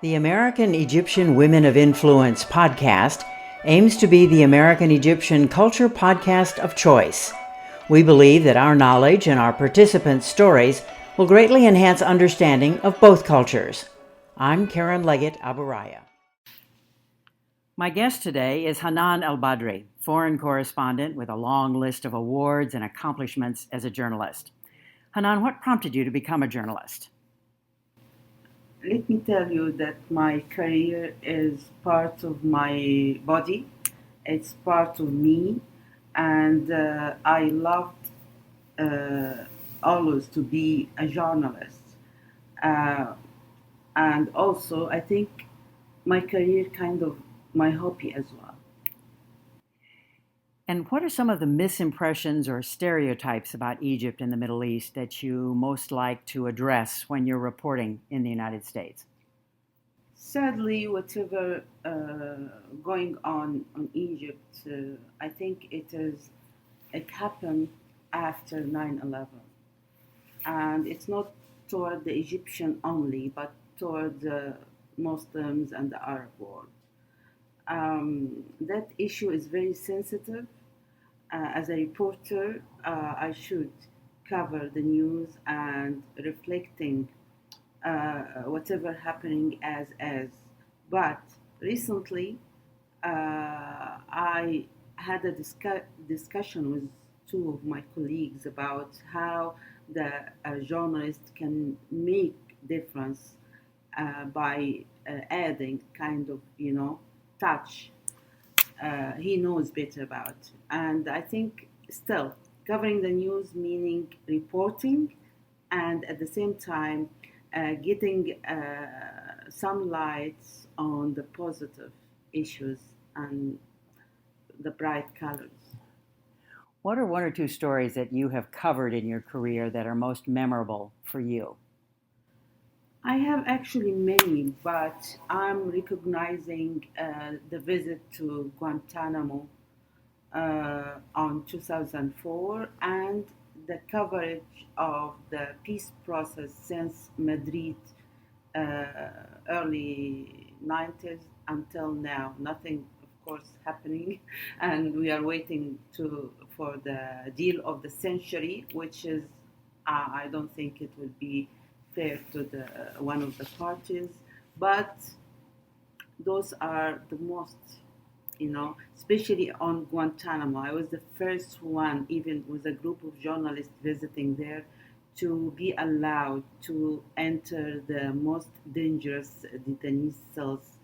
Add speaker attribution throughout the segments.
Speaker 1: The American Egyptian Women of Influence podcast aims to be the American Egyptian culture podcast of choice. We believe that our knowledge and our participants' stories will greatly enhance understanding of both cultures. I'm Karen Leggett Aburaya. My guest today is Hanan Elbadry, foreign correspondent with a long list of awards and accomplishments as a journalist. Hanan, what prompted you to become a journalist?
Speaker 2: Let me tell you that my career is part of my body, it's part of me, and I loved uh, always to be a journalist. Uh, and also, I think my career kind of my hobby as well.
Speaker 1: And what are some of the misimpressions or stereotypes about Egypt and the Middle East that you most like to address when you're reporting in the United States?
Speaker 2: Sadly, whatever going on Egypt, I think it happened after 9/11, and it's not toward the Egyptian only, but toward the Muslims and the Arab world. That issue is very sensitive. As a reporter, I should cover the news and reflecting whatever happening as. But recently, I had a discussion with two of my colleagues about how the journalist can make difference by adding kind of touch he knows better about. And I think still covering the news, meaning reporting, and at the same time getting some lights on the positive issues and the bright colors.
Speaker 1: What are one or two stories that you have covered in your career that are most memorable for you?
Speaker 2: I have actually many, but I'm recognizing the visit to Guantanamo on 2004 and the coverage of the peace process since Madrid early 90s until now. Nothing, of course, happening, and we are waiting to for the deal of the century, which is I don't think it will be fair to the one of the parties, but those are the most especially on Guantanamo. I was the first one, even with a group of journalists visiting there, to be allowed to enter the most dangerous detainee cells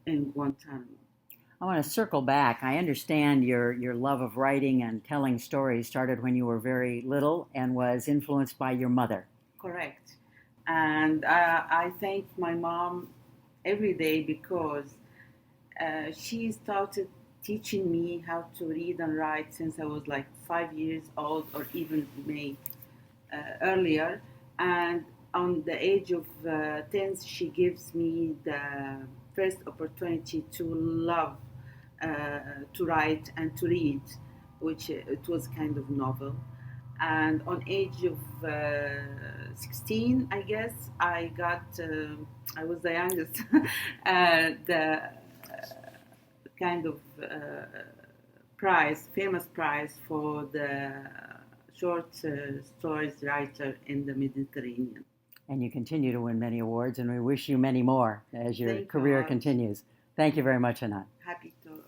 Speaker 2: in Guantanamo.
Speaker 1: I want to circle back. I understand your love of writing and telling stories started when you were very little and was influenced by your mother.
Speaker 2: Correct. And I thank my mom every day because she started teaching me how to read and write since I was like 5 years old, or even may earlier. And on the age of 10, she gives me the first opportunity to love to write and to read, which it was kind of novel. And on age of 16, I guess I was the youngest, the kind of famous prize for the short stories writer in the Mediterranean.
Speaker 1: And you continue to win many awards, and we wish you many more as your
Speaker 2: Thank you a
Speaker 1: career
Speaker 2: lot.
Speaker 1: continues. Thank you very much, Anand.
Speaker 2: Happy to.